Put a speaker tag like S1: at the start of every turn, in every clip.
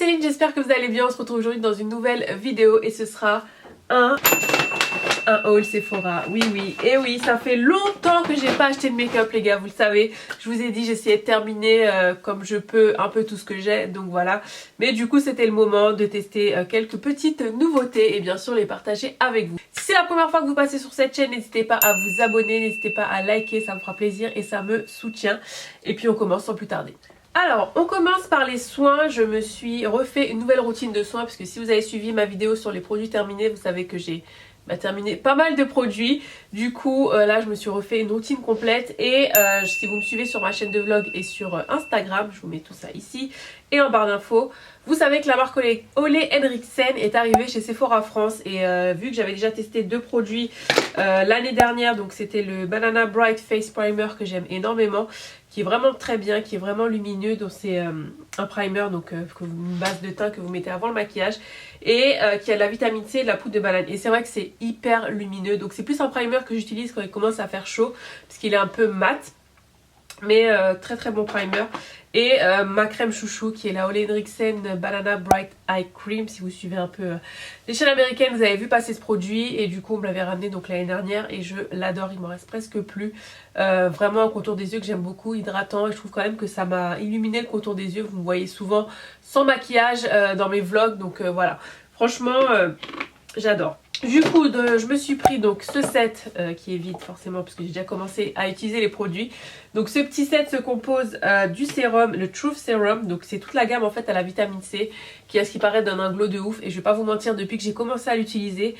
S1: Céline, j'espère que vous allez bien. On se retrouve aujourd'hui dans une nouvelle vidéo et ce sera un haul Sephora. Oui, et oui, ça fait longtemps que j'ai pas acheté de make-up les gars, vous le savez. Je vous ai dit, j'essayais de terminer comme je peux un peu tout ce que j'ai, donc voilà. Mais du coup, c'était le moment de tester quelques petites nouveautés et bien sûr les partager avec vous. Si c'est la première fois que vous passez sur cette chaîne, n'hésitez pas à vous abonner, n'hésitez pas à liker, ça me fera plaisir et ça me soutient. Et puis on commence sans plus tarder. Alors, on commence par les soins. Je me suis refait une nouvelle routine de soins parce que si vous avez suivi ma vidéo sur les produits terminés, vous savez que j'ai terminé pas mal de produits. Du coup, là, je me suis refait une routine complète et si vous me suivez sur ma chaîne de vlog et sur Instagram, je vous mets tout ça ici et en barre d'infos. Vous savez que la marque Ole Henriksen est arrivée chez Sephora France et vu que j'avais déjà testé deux produits l'année dernière, donc c'était le Banana Bright Face Primer que j'aime énormément, qui est vraiment très bien, qui est vraiment lumineux, donc c'est un primer, donc une base de teint que vous mettez avant le maquillage et qui a de la vitamine C et de la poudre de banane. Et c'est vrai que c'est hyper lumineux, donc c'est plus un primer que j'utilise quand il commence à faire chaud parce qu'il est un peu mat. Mais très très bon primer. Et ma crème chouchou qui est la Ole Henriksen Banana Bright Eye Cream. Si vous suivez un peu les chaînes américaines, vous avez vu passer ce produit. Et du coup on me l'avait ramené donc l'année dernière et je l'adore, il m'en reste presque plus. Vraiment un contour des yeux que j'aime beaucoup, hydratant. Et je trouve quand même que ça m'a illuminé le contour des yeux. Vous me voyez souvent sans maquillage dans mes vlogs. Donc voilà, franchement j'adore. Du coup, je me suis pris donc ce set qui est vide forcément parce que j'ai déjà commencé à utiliser les produits. Donc ce petit set se compose du sérum, le Truth Serum. Donc c'est toute la gamme en fait à la vitamine C qui à ce qui paraît donne un glow de ouf. Et je vais pas vous mentir, depuis que j'ai commencé à l'utiliser,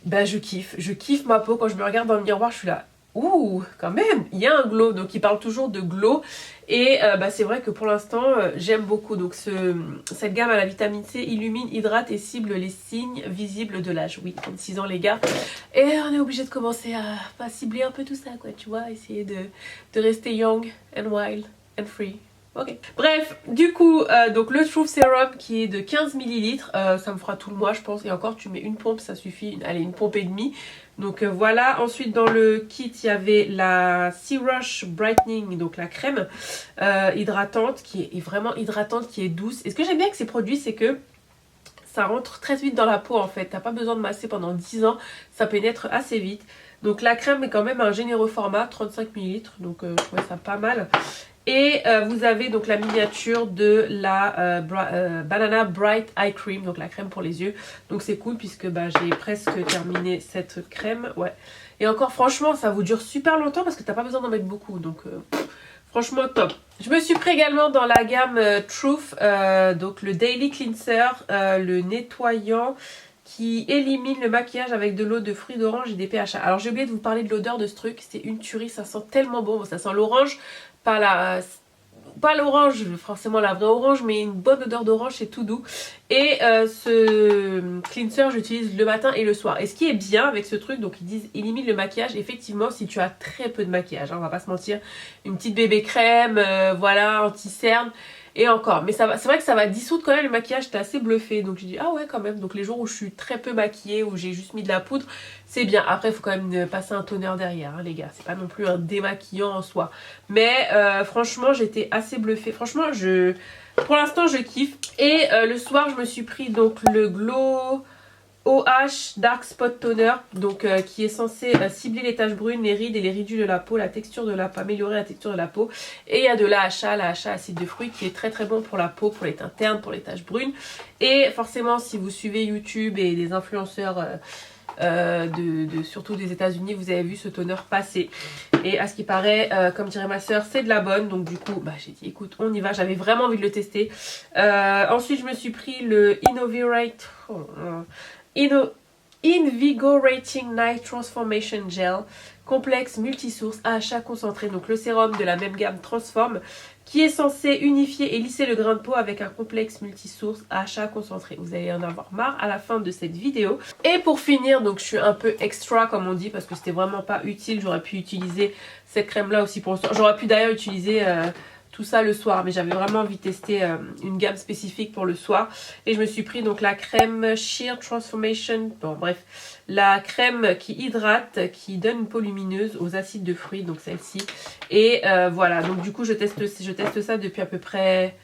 S1: ben je kiffe ma peau. Quand je me regarde dans le miroir, je suis là, ouh, quand même, il y a un glow. Donc il parle toujours de glow. Et c'est vrai que pour l'instant j'aime beaucoup. Donc cette gamme à la vitamine C illumine, hydrate et cible les signes visibles de l'âge. Oui, 36 ans les gars. Et on est obligé de commencer à cibler un peu tout ça quoi, tu vois. Essayer de rester young and wild and free. Ok. Bref, du coup, donc le Truth Serum qui est de 15 ml, ça me fera tout le mois je pense. Et encore tu mets une pompe, ça suffit, allez une pompe et demie. Donc voilà, ensuite dans le kit il y avait la Sea Rush Brightening, donc la crème hydratante qui est vraiment hydratante, qui est douce. Et ce que j'aime bien avec ces produits c'est que ça rentre très vite dans la peau en fait, t'as pas besoin de masser pendant 10 ans, ça pénètre assez vite. Donc la crème est quand même un généreux format, 35 ml, donc je trouvais ça pas mal. Et vous avez donc la miniature de la Banana Bright Eye Cream, donc la crème pour les yeux. Donc c'est cool puisque j'ai presque terminé cette crème. Ouais. Et encore franchement ça vous dure super longtemps parce que t'as pas besoin d'en mettre beaucoup. Donc franchement top. Je me suis pris également dans la gamme Truth, donc le Daily Cleanser, le nettoyant qui élimine le maquillage avec de l'eau de fruits d'orange et des PHA. Alors j'ai oublié de vous parler de l'odeur de ce truc, c'est une tuerie, ça sent tellement bon, ça sent l'orange, pas l'orange, forcément la vraie orange, mais une bonne odeur d'orange, c'est tout doux. Et ce cleanser, j'utilise le matin et le soir. Et ce qui est bien avec ce truc, donc ils disent élimine le maquillage, effectivement, si tu as très peu de maquillage, hein, on va pas se mentir, une petite bébé crème, voilà, anti-cerne. Et encore, mais c'est vrai que ça va dissoudre quand même le maquillage, j'étais assez bluffée. Donc j'ai dit ah ouais quand même, donc les jours où je suis très peu maquillée, où j'ai juste mis de la poudre, c'est bien. Après il faut quand même passer un toner derrière hein, les gars, c'est pas non plus un démaquillant en soi. Mais franchement j'étais assez bluffée, franchement pour l'instant je kiffe. Et le soir je me suis pris donc le Glow OH Dark Spot Toner, donc qui est censé cibler les taches brunes, les rides et les ridules de la peau, la texture de la peau, améliorer la texture de la peau. Et il y a de l'AHA, l'AHA acide de fruits qui est très très bon pour la peau, pour les teintes ternes, pour les taches brunes. Et forcément si vous suivez YouTube et des influenceurs surtout des États-Unis, vous avez vu ce toner passer. Et à ce qui paraît, comme dirait ma soeur, c'est de la bonne. Donc du coup, j'ai dit écoute, on y va. J'avais vraiment envie de le tester. Ensuite, je me suis pris le Invigorating Night Transformation Gel complexe multisource AHA concentré, donc le sérum de la même gamme Transform qui est censé unifier et lisser le grain de peau avec un complexe multisource AHA concentré. Vous allez en avoir marre à la fin de cette vidéo. Et pour finir, donc je suis un peu extra comme on dit parce que c'était vraiment pas utile, j'aurais pu utiliser cette crème là aussi pour le soir. J'aurais pu d'ailleurs utiliser tout ça le soir, mais j'avais vraiment envie de tester une gamme spécifique pour le soir. Et je me suis pris donc la crème Sheer Transformation, bon bref, la crème qui hydrate, qui donne une peau lumineuse aux acides de fruits, donc celle-ci. Et voilà, donc du coup je teste ça depuis à peu près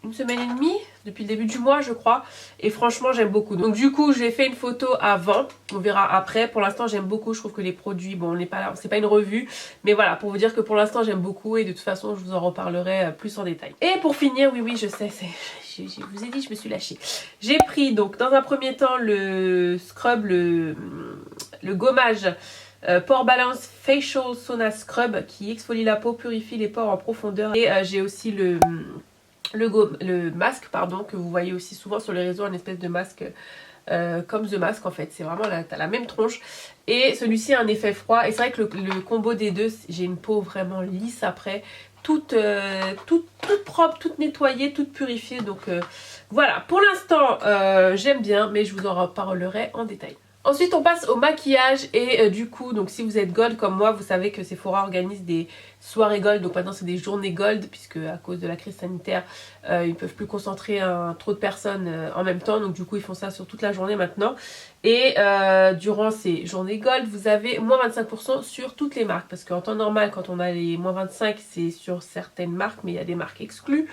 S1: une semaine et demie, depuis le début du mois je crois, et franchement j'aime beaucoup. Donc du coup j'ai fait une photo avant, on verra après. Pour l'instant j'aime beaucoup, je trouve que les produits, bon on n'est pas là, c'est pas une revue, mais voilà, pour vous dire que pour l'instant j'aime beaucoup et de toute façon je vous en reparlerai plus en détail. Et pour finir, oui je sais, je vous ai dit, je me suis lâchée. J'ai pris donc dans un premier temps le scrub, le gommage Pore Balance Facial Sauna Scrub qui exfolie la peau, purifie les pores en profondeur. Et j'ai aussi le masque pardon, que vous voyez aussi souvent sur les réseaux, un espèce de masque comme The Mask en fait, c'est vraiment t'as la même tronche. Et celui-ci a un effet froid et c'est vrai que le combo des deux, j'ai une peau vraiment lisse après, toute propre, toute nettoyée, toute purifiée. Donc voilà, pour l'instant j'aime bien, mais je vous en reparlerai en détail. Ensuite on passe au maquillage et du coup donc si vous êtes gold comme moi, vous savez que Sephora organise des soirées gold. Donc maintenant c'est des journées gold puisque à cause de la crise sanitaire ils ne peuvent plus concentrer trop de personnes en même temps. Donc du coup ils font ça sur toute la journée maintenant. Et durant ces journées gold vous avez moins 25% sur toutes les marques. Parce qu'en temps normal quand on a les moins 25 c'est sur certaines marques, mais il y a des marques exclues.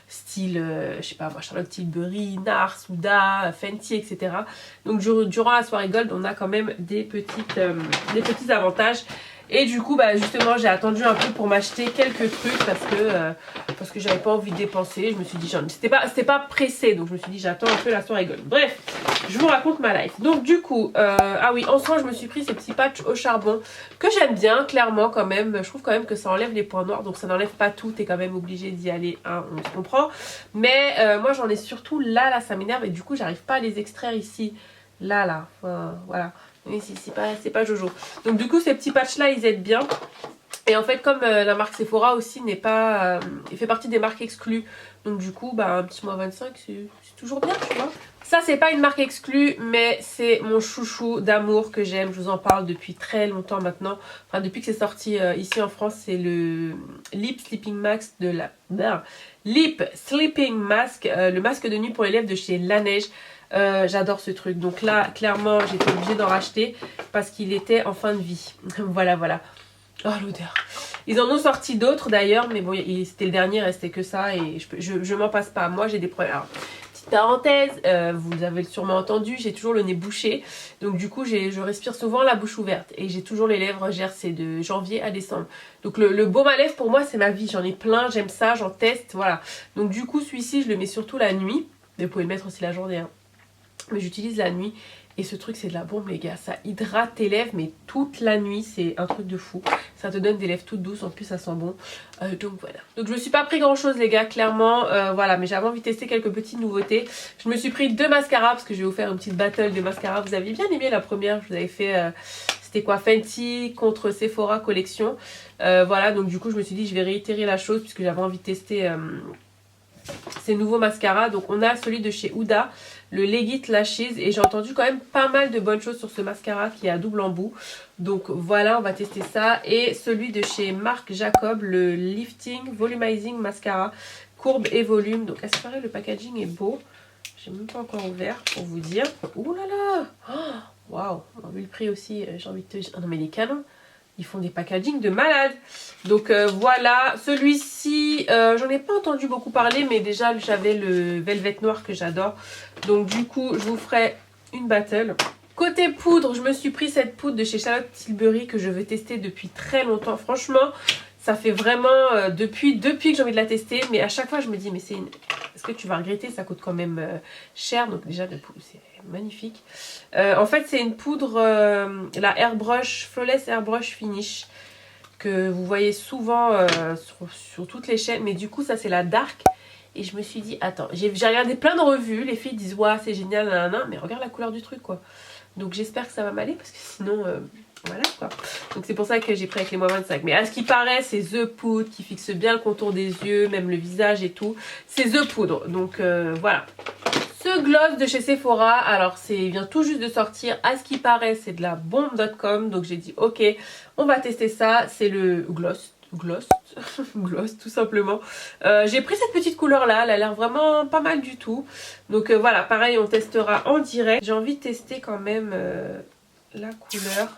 S1: Style, je sais pas moi, Charlotte Tilbury, Nars, Huda, Fenty, etc. Donc durant la soirée gold on a quand même des petits avantages. Et du coup bah justement j'ai attendu un peu pour m'acheter quelques trucs parce que j'avais pas envie de dépenser. Je me suis dit c'était pas pressé, donc je me suis dit j'attends un peu la soirée gold. Bref, je vous raconte ma life. Donc du coup ah oui, en soin je me suis pris ces petits patchs au charbon que j'aime bien clairement quand même. Je trouve quand même que ça enlève les points noirs, donc ça n'enlève pas tout, t'es quand même obligé d'y aller, hein, on se comprend. Mais moi j'en ai surtout là ça m'énerve et du coup j'arrive pas à les extraire ici. Là, enfin, voilà. Oui, c'est pas Jojo. Donc du coup ces petits patchs là ils aident bien. Et en fait comme la marque Sephora aussi n'est pas il fait partie des marques exclues. Donc du coup bah un petit moins 25 c'est toujours bien, tu vois. Ça c'est pas une marque exclue, mais c'est mon chouchou d'amour que j'aime. Je vous en parle depuis très longtemps maintenant. Enfin depuis que c'est sorti ici en France, c'est le Lip Sleeping Mask de la Lip Sleeping Mask, le masque de nuit pour les lèvres de chez Laneige. J'adore ce truc, donc là clairement j'étais obligée d'en racheter parce qu'il était en fin de vie. voilà. Oh l'odeur. Ils en ont sorti d'autres d'ailleurs, mais bon c'était le dernier, il restait que ça et je m'en passe pas. Moi j'ai des problèmes. Alors, petite parenthèse, vous avez sûrement entendu, j'ai toujours le nez bouché, donc du coup je respire souvent la bouche ouverte et j'ai toujours les lèvres gercées de janvier à décembre. Donc le baume à lèvres pour moi c'est ma vie, j'en ai plein, j'aime ça, j'en teste, voilà. Donc du coup celui-ci je le mets surtout la nuit, mais vous pouvez le mettre aussi la journée, hein. Mais j'utilise la nuit et ce truc c'est de la bombe les gars, ça hydrate tes lèvres mais toute la nuit, c'est un truc de fou. Ça te donne des lèvres toutes douces, en plus ça sent bon, donc voilà. Donc je me suis pas pris grand chose les gars clairement, voilà, mais j'avais envie de tester quelques petites nouveautés. Je me suis pris 2 mascaras parce que je vais vous faire une petite battle de mascaras. Vous aviez bien aimé la première, je vous avais fait c'était quoi, Fenty contre Sephora collection, voilà. Donc du coup je me suis dit je vais réitérer la chose puisque j'avais envie de tester ces nouveaux mascaras. Donc on a celui de chez Huda, le Legit Lashes, et j'ai entendu quand même pas mal de bonnes choses sur ce mascara qui est à double embout. Donc voilà, on va tester ça. Et celui de chez Marc Jacob, le Lifting Volumizing Mascara, courbe et volume. Donc à ce paraît le packaging est beau. J'ai même pas encore ouvert pour vous dire. Ouh là là, waouh, on a vu le prix aussi, j'ai envie de te dire. Ah non mais les canons, ils font des packaging de malade. Donc voilà, celui-ci, j'en ai pas entendu beaucoup parler, mais déjà j'avais le Velvet Noir que j'adore. Donc du coup, je vous ferai une battle. Côté poudre, je me suis pris cette poudre de chez Charlotte Tilbury que je veux tester depuis très longtemps. Franchement, ça fait vraiment depuis que j'ai envie de la tester. Mais à chaque fois, je me dis, mais est-ce que tu vas regretter? Ça coûte quand même cher. Donc déjà, la poudre, c'est magnifique. En fait, c'est une poudre, la Airbrush, Flawless Airbrush Finish, que vous voyez souvent sur toutes les chaînes. Mais du coup, ça, c'est la Dark. Et je me suis dit, attends, j'ai regardé plein de revues. Les filles disent, ouais, c'est génial, nanana, mais regarde la couleur du truc, quoi. Donc j'espère que ça va m'aller parce que sinon, voilà quoi. Donc c'est pour ça que j'ai pris avec les moins 25. Mais à ce qui paraît, c'est The Poudre qui fixe bien le contour des yeux, même le visage et tout. C'est The Poudre. Donc voilà. Ce gloss de chez Sephora, alors il vient tout juste de sortir. À ce qui paraît, c'est de la bombe.com. Donc j'ai dit, ok, on va tester ça. C'est le gloss tout simplement. J'ai pris cette petite couleur là, elle a l'air vraiment pas mal du tout. Donc voilà, pareil, on testera en direct. J'ai envie de tester quand même la couleur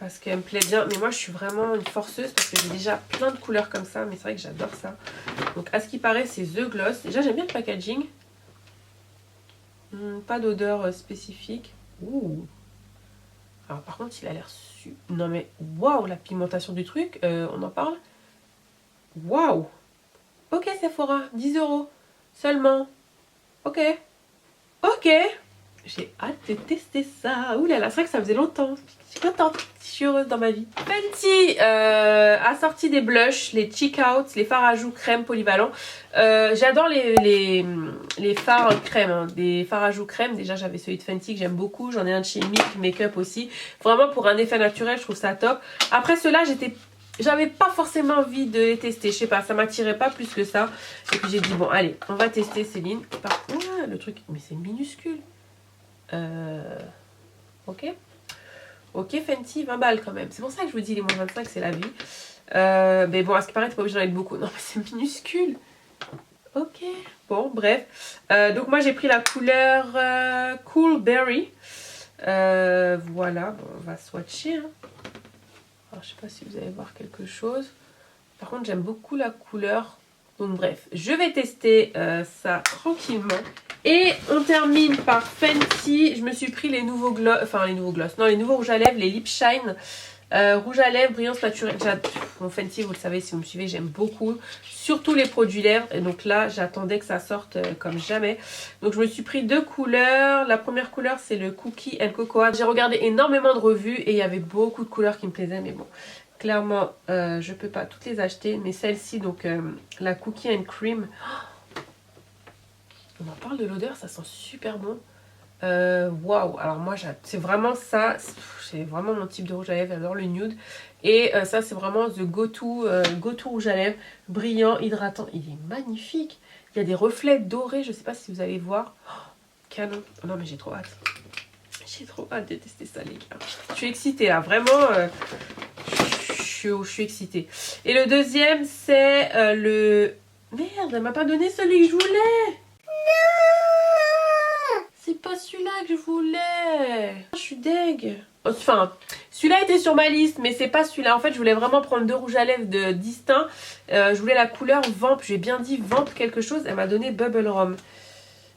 S1: parce qu'elle me plaît bien. Mais moi, je suis vraiment une forceuse parce que j'ai déjà plein de couleurs comme ça. Mais c'est vrai que j'adore ça. Donc, à ce qui paraît, c'est The Gloss. Déjà, j'aime bien le packaging. Pas d'odeur spécifique. Ouh. Alors, par contre, il a l'air non, mais waouh, la pigmentation du truc. On en parle? Waouh. Ok, Sephora, 10 € seulement. Ok. Ok. J'ai hâte de tester ça. Ouh là là, c'est vrai que ça faisait longtemps. Je suis contente. Je suis heureuse dans ma vie. Fenty a sorti des blushs, les Cheek Out, les fards à joues crème polyvalents. J'adore les fards crème, hein, des fards à joues crème. Déjà, j'avais celui de Fenty que j'aime beaucoup. J'en ai un de chez Milk Makeup aussi. Vraiment pour un effet naturel, je trouve ça top. Après ceux-là, j'avais pas forcément envie de les tester. Je sais pas, ça m'attirait pas plus que ça. Et puis j'ai dit, bon, allez, on va tester Céline. Par contre, le truc, mais c'est minuscule. Ok. Ok, Fenty, 20 balles quand même. C'est pour ça que je vous dis, les moins 25, c'est la vie. Mais bon, à ce qui paraît, t'es pas obligé d'en mettre beaucoup. Non, mais c'est minuscule. Ok. Bon, bref. Donc moi, j'ai pris la couleur Cool Berry. Voilà, bon, on va swatcher. Hein. Alors, je sais pas si vous allez voir quelque chose. Par contre, j'aime beaucoup la couleur. Donc bref, je vais tester ça tranquillement. Et on termine par Fenty. Je me suis pris les nouveaux gloss, enfin les nouveaux gloss, non les nouveaux rouges à lèvres, les Lip Shine. Rouge à lèvres, brillance naturelle. Mon Fenty, vous le savez si vous me suivez, j'aime beaucoup. Surtout les produits lèvres. Et donc là, j'attendais que ça sorte comme jamais. Donc je me suis pris 2 couleurs. La première couleur, c'est le Cookie and Cocoa. J'ai regardé énormément de revues et il y avait beaucoup de couleurs qui me plaisaient. Mais bon, clairement, je peux pas toutes les acheter. Mais celle-ci, donc la Cookie and Cream. On en parle de l'odeur, ça sent super bon. Waouh, alors moi c'est vraiment ça, c'est vraiment mon type de rouge à lèvres, j'adore le nude. Et ça c'est vraiment the go-to rouge à lèvres, brillant, hydratant, il est magnifique. Il y a des reflets dorés, je sais pas si vous allez voir. Oh, canon, oh, non mais j'ai trop hâte. J'ai trop hâte de tester ça les gars. Je suis excitée là, vraiment, je suis excitée. Et le deuxième c'est le... Merde, elle m'a pas donné celui que je voulais. C'est pas celui-là que je voulais. Je suis deg. Enfin, celui-là était sur ma liste, mais c'est pas celui-là. En fait, je voulais vraiment prendre 2 rouges à lèvres distincts. Je voulais la couleur Vamp. J'ai bien dit Vamp quelque chose. Elle m'a donné Bubble Rum.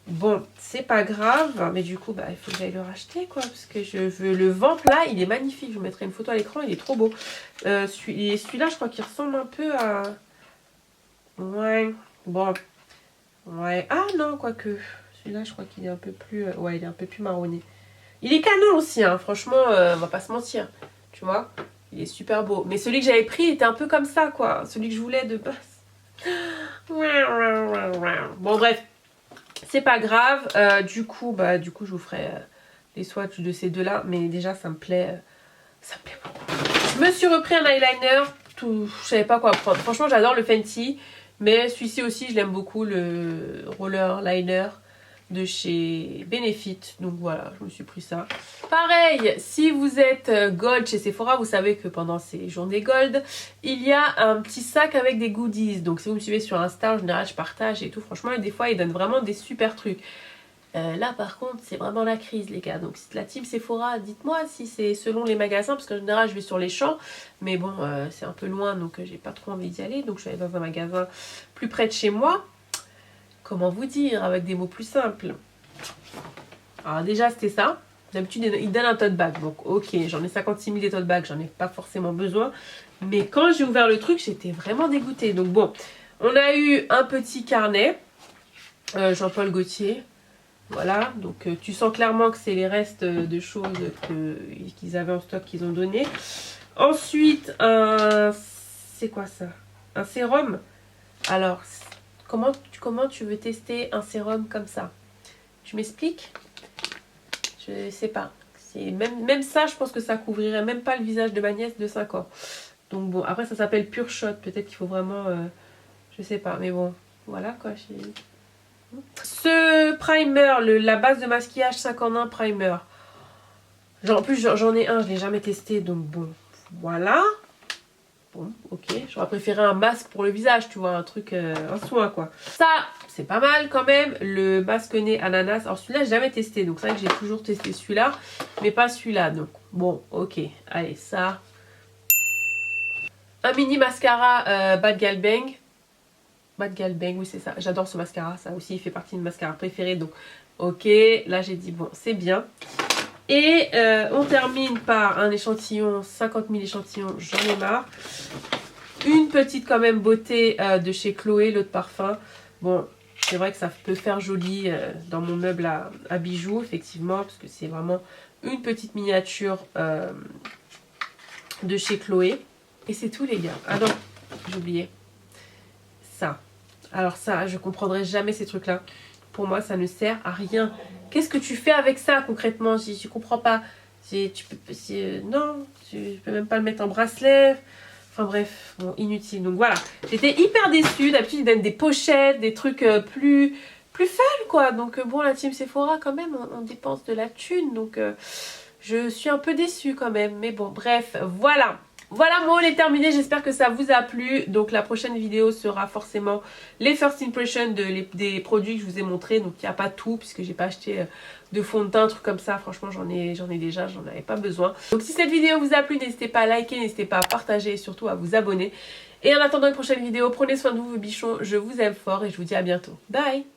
S1: Bon, c'est pas grave. Mais du coup, bah, il faut que j'aille le racheter, quoi. Parce que je veux le Vamp, là, il est magnifique. Je vous mettrai une photo à l'écran. Il est trop beau. Celui-là, je crois qu'il ressemble un peu à... Ouais, bon... Ouais, ah non, quoique. Celui-là, je crois qu'il est un peu plus... ouais, il est un peu plus marronné. Il est canon aussi, hein. Franchement, on va pas se mentir. Tu vois, il est super beau. Mais celui que j'avais pris était un peu comme ça, quoi. Celui que je voulais de base. Bon, bref. C'est pas grave. Du coup, je vous ferai les swatchs de ces deux-là. Mais déjà, ça me plaît beaucoup. Je me suis repris un eyeliner. Je savais pas quoi prendre. Franchement, j'adore le Fenty. Mais celui-ci aussi, je l'aime beaucoup, le roller liner de chez Benefit. Donc voilà, je me suis pris ça. Pareil, si vous êtes gold chez Sephora, vous savez que pendant ces journées gold, il y a un petit sac avec des goodies. Donc si vous me suivez sur Insta, en général, je partage et tout. Franchement, des fois, ils donnent vraiment des super trucs. Là par contre c'est vraiment la crise les gars, donc la team Sephora, dites-moi si c'est selon les magasins, parce qu'en général je vais sur les champs, mais bon c'est un peu loin donc j'ai pas trop envie d'y aller, donc je vais aller dans un magasin plus près de chez moi. Comment vous dire avec des mots plus simples? Alors déjà c'était ça, d'habitude ils donnent un tote bag, donc ok j'en ai 56 000 des tote bags, j'en ai pas forcément besoin, mais quand j'ai ouvert le truc j'étais vraiment dégoûtée. Donc bon, on a eu un petit carnet Jean-Paul Gaultier. Voilà, donc tu sens clairement que c'est les restes de choses qu'ils avaient en stock qu'ils ont donné. Ensuite, c'est quoi ça? Un sérum. Alors, comment tu veux tester un sérum comme ça? Tu m'expliques? Je sais pas. Même ça, je pense que ça couvrirait même pas le visage de ma nièce de 5 ans. Donc bon, après ça s'appelle Pure Shot. Peut-être qu'il faut vraiment... je sais pas, mais bon, voilà quoi. Ce primer, la base de maquillage 5 en 1 primer. En plus j'en ai un, je l'ai jamais testé, donc bon, voilà. Bon, ok, j'aurais préféré un masque pour le visage, tu vois, un truc, un soin quoi. Ça, c'est pas mal quand même. Le masque nez ananas. Alors celui-là, j'ai jamais testé. Donc c'est vrai que j'ai toujours testé celui-là. Mais pas celui-là. Donc bon, ok. Allez, ça. Un mini mascara Bad Gal Bang. Bad Gal Bang, oui c'est ça. J'adore ce mascara. Ça aussi, il fait partie de mes mascaras préférés. Donc ok. Là, j'ai dit bon, c'est bien. Et on termine par un échantillon. 50 000 échantillons. J'en ai marre. Une petite quand même beauté de chez Chloé, l'eau de parfum. Bon, c'est vrai que ça peut faire joli dans mon meuble à bijoux, effectivement, parce que c'est vraiment une petite miniature de chez Chloé. Et c'est tout les gars. Ah non, j'ai oublié. Ça. Alors ça, je comprendrai jamais ces trucs-là. Pour moi, ça ne sert à rien. Qu'est-ce que tu fais avec ça concrètement? Je comprends pas. Non, tu peux même pas le mettre en bracelet. Enfin bref, bon, inutile. Donc voilà, j'étais hyper déçue. D'habitude, ils donnent des pochettes, des trucs plus fun, quoi. Donc bon, la team Sephora, quand même, on dépense de la thune. Donc je suis un peu déçue quand même. Mais bon, bref, voilà. Voilà, mon haul est terminé. J'espère que ça vous a plu. Donc la prochaine vidéo sera forcément les first impressions des produits que je vous ai montrés. Donc il n'y a pas tout, puisque j'ai pas acheté de fond de teint, trucs comme ça. Franchement, j'en ai déjà, j'en avais pas besoin. Donc si cette vidéo vous a plu, n'hésitez pas à liker, n'hésitez pas à partager et surtout à vous abonner. Et en attendant une prochaine vidéo, prenez soin de vous, vos bichons. Je vous aime fort et je vous dis à bientôt. Bye!